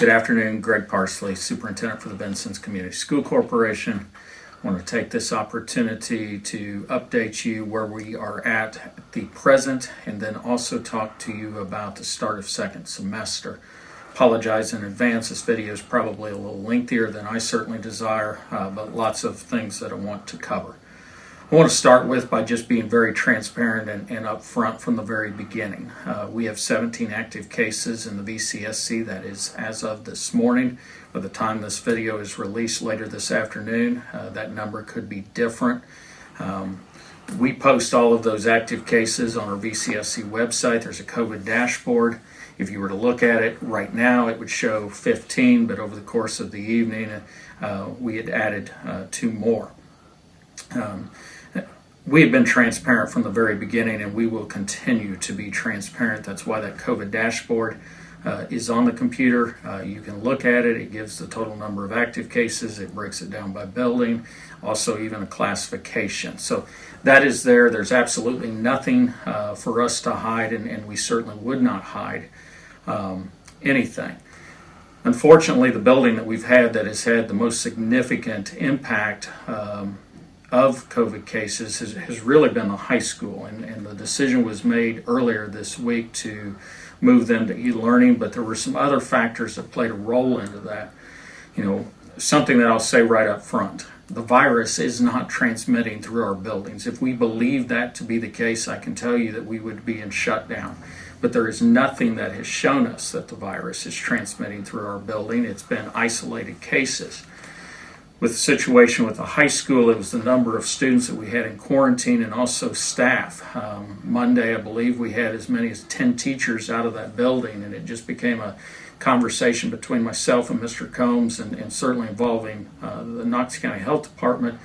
Good afternoon, Greg Parsley, Superintendent for the Benson's Community School Corporation. I want to take this opportunity to update you where we are at the present and then also talk to you about the start of second semester. Apologize in advance, this video is probably a little lengthier than I certainly desire, but lots of things that I want to cover. I want to start with by just being very transparent and upfront from the very beginning. We have 17 active cases in the VCSC, that is as of this morning. By the time this video is released later this afternoon, that number could be different. We post all of those active cases on our VCSC website. There's a COVID dashboard. If you were to look at it right now, it would show 15, but over the course of the evening, we had added 2 more. We have been transparent from the very beginning, and we will continue to be transparent. That's why that COVID dashboard is on the computer. You can look at it. It gives the total number of active cases. It breaks it down by building, also even a classification. So that is there. There's absolutely nothing for us to hide, and we certainly would not hide anything. Unfortunately, the building that we've had that has had the most significant impact of COVID cases has really been the high school, and the decision was made earlier this week to move them to e-learning, but there were some other factors that played a role into that. Something that I'll say right up front: the virus is not transmitting through our buildings. If we believe that to be the case, I can tell you that we would be in shutdown. But there is nothing that has shown us that the virus is transmitting through our building. It's been isolated cases. With the situation with the high school, it was the number of students that we had in quarantine and also staff. Monday, I believe, we had as many as 10 teachers out of that building, and it just became a conversation between myself and Mr. Combs, and certainly involving the Knox County Health Department,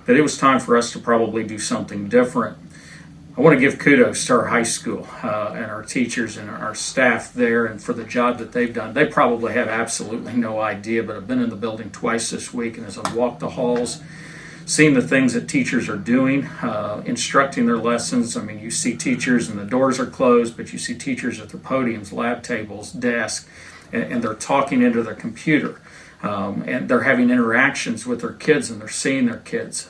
that it was time for us to probably do something different. I want to give kudos to our high school and our teachers and our staff there, and for the job that they've done. They probably have absolutely no idea, but I've been in the building twice this week, and as I've walked the halls, seeing the things that teachers are doing, instructing their lessons. I mean, you see teachers and the doors are closed, but you see teachers at their podiums, lab tables, desks, and they're talking into their computer, and they're having interactions with their kids, and they're seeing their kids.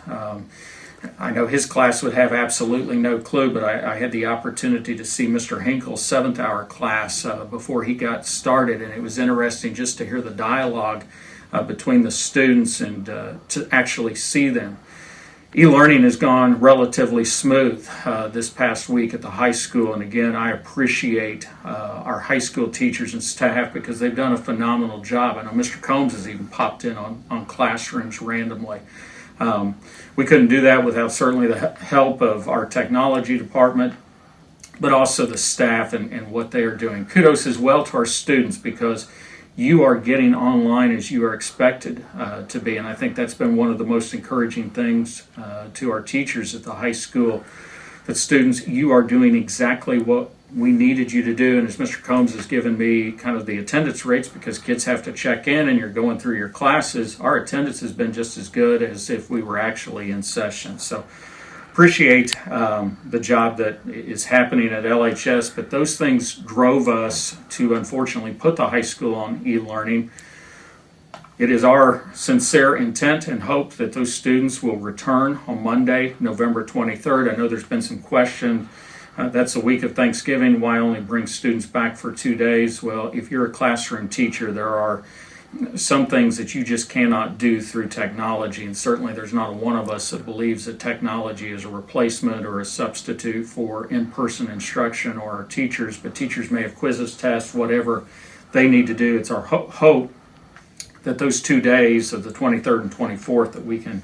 I know his class would have absolutely no clue, but I had the opportunity to see Mr. Hinkle's 7th hour class before he got started, and it was interesting just to hear the dialogue between the students and to actually see them. E-learning has gone relatively smooth this past week at the high school, and again, I appreciate our high school teachers and staff because they've done a phenomenal job. I know Mr. Combs has even popped in on classrooms randomly. We couldn't do that without certainly the help of our technology department, but also the staff and what they are doing. Kudos as well to our students, because you are getting online as you are expected to be, and I think that's been one of the most encouraging things to our teachers at the high school, that students, you are doing exactly what we needed you to do. And as Mr. Combs has given me kind of the attendance rates, because kids have to check in and you're going through your classes, our attendance has been just as good as if we were actually in session. So appreciate the job that is happening at LHS, but those things drove us to unfortunately put the high school on e-learning. It is our sincere intent and hope that those students will return on Monday, November 23rd. I know there's been some question. That's the week of Thanksgiving. Why only bring students back for 2 days? Well, if you're a classroom teacher, there are some things that you just cannot do through technology, and certainly there's not one of us that believes that technology is a replacement or a substitute for in-person instruction or our teachers, but teachers may have quizzes, tests, whatever they need to do. It's our hope that those 2 days of the 23rd and 24th that we can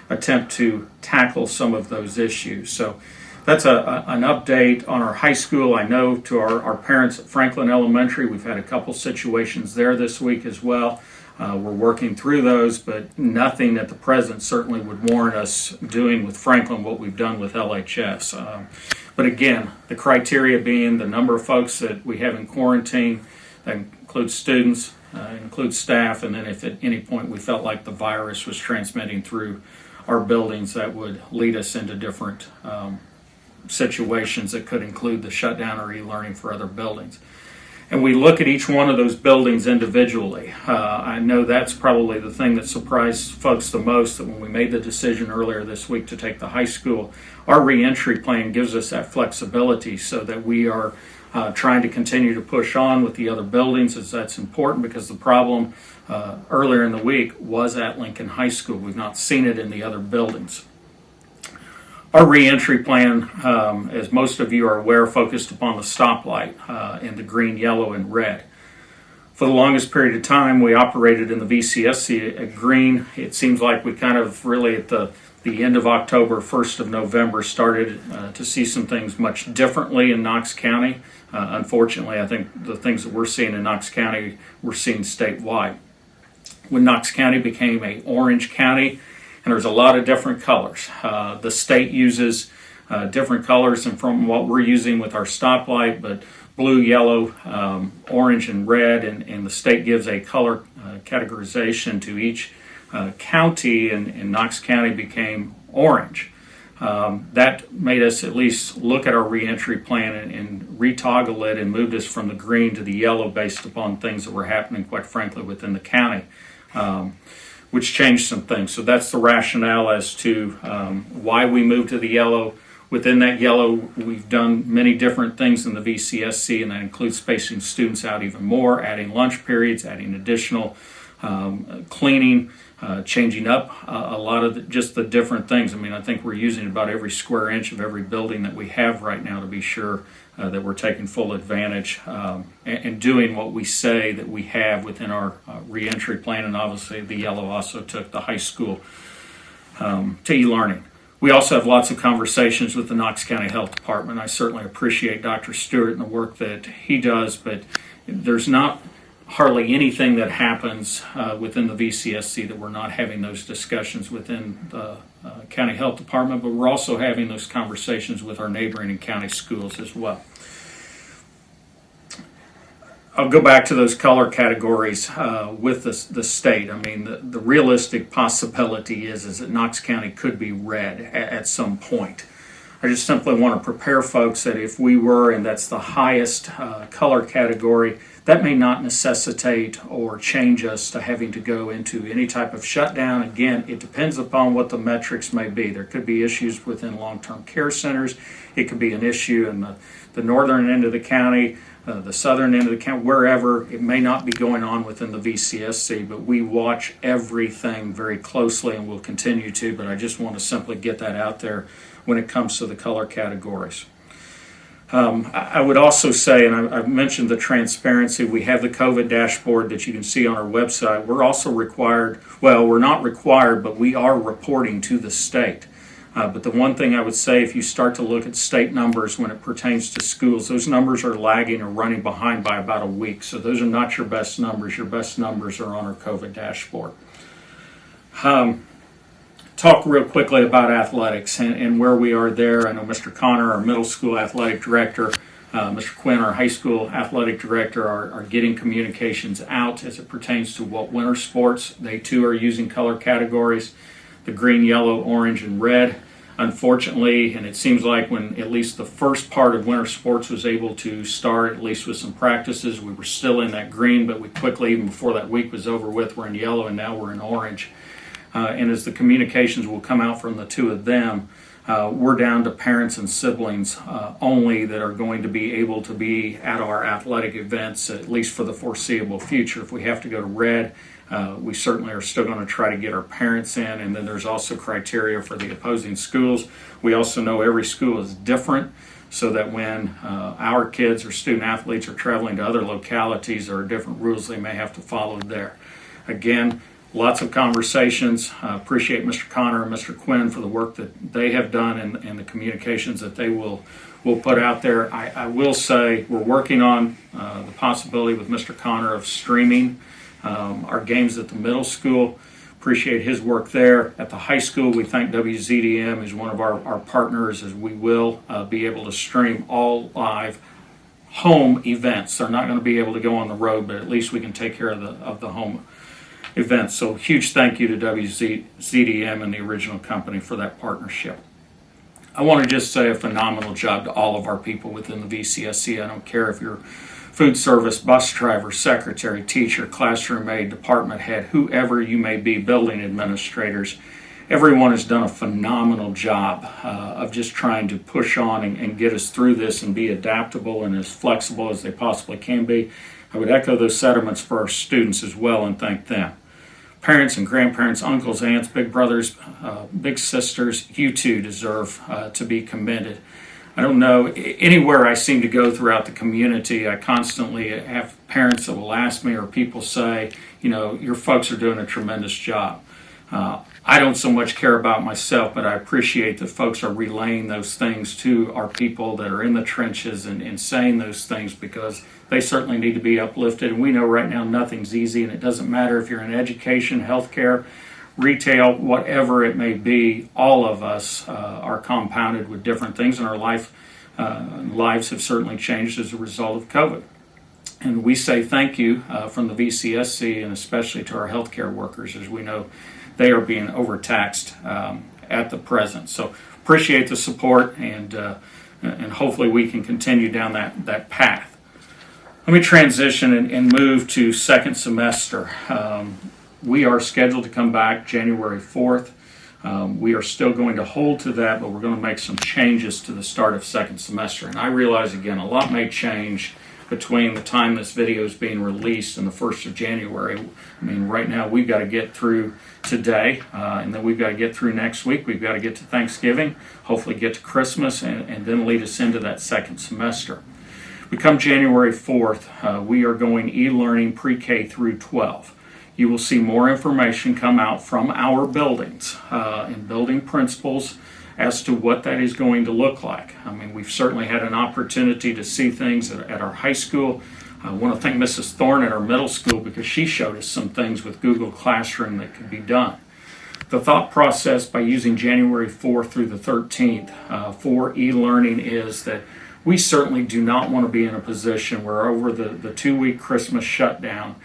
attempt to tackle some of those issues. So that's an update on our high school. I know to our parents at Franklin Elementary, we've had a couple situations there this week as well. We're working through those, but nothing at the present certainly would warrant us doing with Franklin what we've done with LHS. But again, the criteria being the number of folks that we have in quarantine, that includes students, includes staff, and then if at any point we felt like the virus was transmitting through our buildings, that would lead us into different situations that could include the shutdown or e-learning for other buildings. and we look at each one of those buildings individually. I know that's probably the thing that surprised folks the most, that when we made the decision earlier this week to take the high school, our reentry plan gives us that flexibility so that we are trying to continue to push on with the other buildings, as that's important, because the problem earlier in the week was at Lincoln High School. We've not seen it in the other buildings. Our reentry plan, as most of you are aware, focused upon the stoplight in the green, yellow, and red. For the longest period of time, we operated in the VCSC at green. It seems like we kind of really at the end of October, 1st of November, started to see some things much differently in Knox County. Unfortunately, I think the things that we're seeing in Knox County, we're seeing statewide. When Knox County became an orange county, and there's a lot of different colors. The state uses different colors and from what we're using with our stoplight, but blue, yellow, orange, and red, and the state gives a color categorization to each county, and Knox County became orange. That made us at least look at our reentry plan and retoggle it and moved us from the green to the yellow based upon things that were happening, quite frankly, within the county. Which changed some things. So that's the rationale as to why we moved to the yellow. Within that yellow, we've done many different things in the VCSC, and that includes spacing students out even more, adding lunch periods, adding additional cleaning, changing up a lot of just the different things. I mean, I think we're using about every square inch of every building that we have right now to be sure that we're taking full advantage and doing what we say that we have within our reentry plan. And obviously the yellow also took the high school to e-learning. We also have lots of conversations with the Knox County Health Department. I certainly appreciate Dr. Stewart and the work that he does, but there's not hardly anything that happens within the VCSC that we're not having those discussions within the County Health Department, but we're also having those conversations with our neighboring and county schools as well. I'll go back to those color categories with the state. I mean, the realistic possibility is that Knox County could be red at some point. I just simply want to prepare folks that if we were, and that's the highest color category, that may not necessitate or change us to having to go into any type of shutdown. Again, it depends upon what the metrics may be. There could be issues within long-term care centers. It could be an issue in the northern end of the county, the southern end of the county, wherever. It may not be going on within the VCSC, but we watch everything very closely and will continue to. But I just want to simply get that out there when it comes to the color categories. I would also say, and I've mentioned the transparency, we have the COVID dashboard that you can see on our website. We're also required, well, we're not required, but we are reporting to the state. But the one thing I would say, if you start to look at state numbers when it pertains to schools, those numbers are lagging or running behind by about a week. So those are not your best numbers. Your best numbers are on our COVID dashboard. Talk real quickly about athletics and where we are there. I know Mr. Connor, our middle school athletic director, Mr. Quinn, our high school athletic director, are getting communications out as it pertains to what winter sports. They too are using color categories, the green, yellow, orange, and red. Unfortunately, and it seems like when at least the first part of winter sports was able to start, at least with some practices, we were still in that green, but we quickly, even before that week was over with, we're in yellow, and now we're in orange. And as the communications will come out from the two of them, we're down to parents and siblings only that are going to be able to be at our athletic events, at least for the foreseeable future. If we have to go to red, we certainly are still going to try to get our parents in. And then there's also criteria for the opposing schools. We also know every school is different, so that when our kids or student athletes are traveling to other localities, there are different rules they may have to follow there. Again, lots of conversations. Appreciate Mr. Connor and Mr. Quinn for the work that they have done and the communications that they will put out there. I will say we're working on the possibility with Mr. Connor of streaming our games at the middle school. Appreciate his work there. At the high school, we thank WZDM as one of our partners, as we will be able to stream all live home events. They're not going to be able to go on the road, but at least we can take care of the home events. So huge thank you to WZDM and the original company for that partnership. I want to just say a phenomenal job to all of our people within the VCSC. I don't care if you're food service, bus driver, secretary, teacher, classroom aide, department head, whoever you may be, building administrators. Everyone has done a phenomenal job of just trying to push on and get us through this and be adaptable and as flexible as they possibly can be. I would echo those sentiments for our students as well and thank them. Parents and grandparents, uncles, aunts, big brothers, big sisters, you too deserve to be commended. I don't know, anywhere I seem to go throughout the community, I constantly have parents that will ask me or people say, you know, your folks are doing a tremendous job. I don't so much care about myself, but I appreciate that folks are relaying those things to our people that are in the trenches and saying those things because they certainly need to be uplifted. And we know right now nothing's easy, and it doesn't matter if you're in education, healthcare, retail, whatever it may be. All of us are compounded with different things, and our lives have certainly changed as a result of COVID. And we say thank you from the VCSC and especially to our healthcare workers, as we know they are being overtaxed at the present. So appreciate the support, and hopefully we can continue down that path. Let me transition and move to second semester. We are scheduled to come back January 4th. We are still going to hold to that, but we're going to make some changes to the start of second semester. And I realize, again, a lot may change between the time this video is being released and the 1st of January. I mean, right now we've got to get through today, and then we've got to get through next week. We've got to get to Thanksgiving, hopefully get to Christmas, and then lead us into that second semester. We come January 4th, we are going e-learning pre-K through 12. You will see more information come out from our buildings and building principals as to what that is going to look like. I mean, we've certainly had an opportunity to see things at our high school. I want to thank Mrs. Thorne at our middle school because she showed us some things with Google Classroom that could be done. The thought process by using January 4th through the 13th for e-learning is that we certainly do not want to be in a position where over the 2-week Christmas shutdown,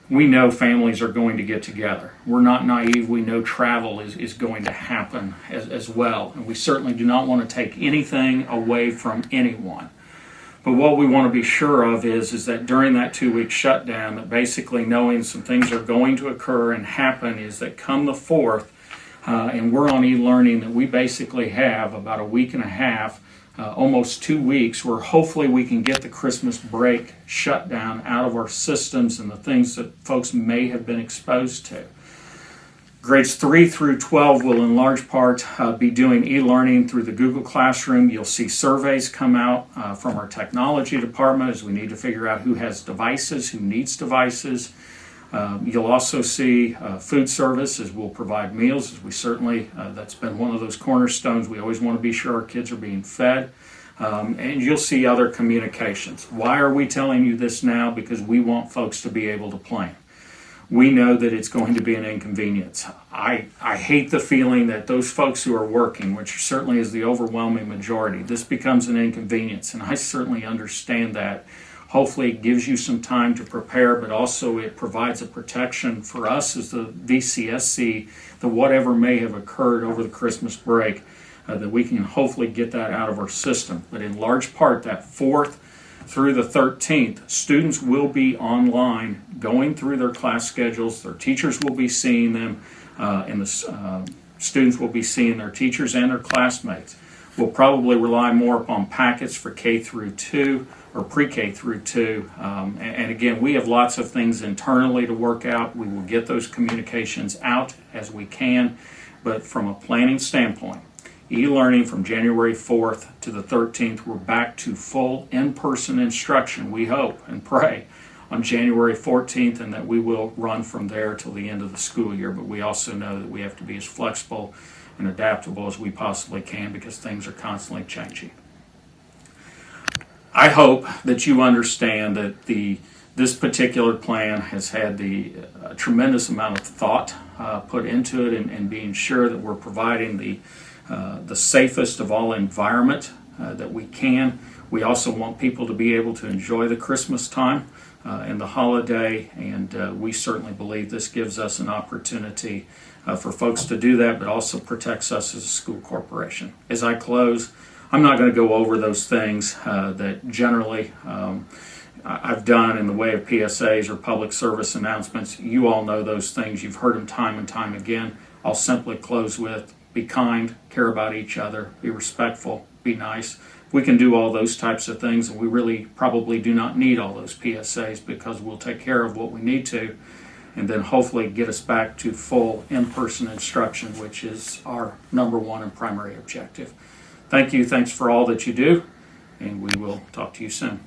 we know families are going to get together. We're not naive. We know travel is going to happen as well. And we certainly do not want to take anything away from anyone. But what we want to be sure of is that during that 2-week shutdown, that basically knowing some things are going to occur and happen is that come the 4th, and we're on e-learning, that we basically have about a week and a half, almost 2 weeks, where hopefully we can get the Christmas break shutdown out of our systems and the things that folks may have been exposed to. Grades 3 through 12 will in large part be doing e-learning through the Google Classroom. You'll see surveys come out from our technology department as we need to figure out who has devices, who needs devices. You'll also see food service as we'll provide meals, as we certainly, that's been one of those cornerstones. We always want to be sure our kids are being fed. And you'll see other communications. Why are we telling you this now? Because we want folks to be able to plan. We know that it's going to be an inconvenience. I hate the feeling that those folks who are working, which certainly is the overwhelming majority, this becomes an inconvenience, and I certainly understand that. Hopefully it gives you some time to prepare, but also it provides a protection for us as the VCSC that whatever may have occurred over the Christmas break, that we can hopefully get that out of our system. But in large part, that 4th through the 13th, students will be online going through their class schedules. Their teachers will be seeing them, and the students will be seeing their teachers and their classmates. We'll probably rely more upon packets for K through 2 or pre-K through 2. And again, we have lots of things internally to work out. We will get those communications out as we can. But from a planning standpoint, e-learning from January 4th to the 13th, we're back to full in-person instruction, we hope and pray, on January 14th, and that we will run from there till the end of the school year. But we also know that we have to be as flexible and adaptable as we possibly can because things are constantly changing. I hope that you understand that this particular plan has had the tremendous amount of thought put into it, and being sure that we're providing the safest of all environment that we can. We also want people to be able to enjoy the Christmas time and the holiday, and we certainly believe this gives us an opportunity for folks to do that, but also protects us as a school corporation. As I close, I'm not going to go over those things that generally I've done in the way of PSAs or public service announcements. You all know those things. You've heard them time and time again. I'll simply close with, be kind, care about each other, be respectful, be nice. We can do all those types of things, and we really probably do not need all those PSAs because we'll take care of what we need to, and then hopefully get us back to full in-person instruction, which is our number one and primary objective. Thank you. Thanks for all that you do, and we will talk to you soon.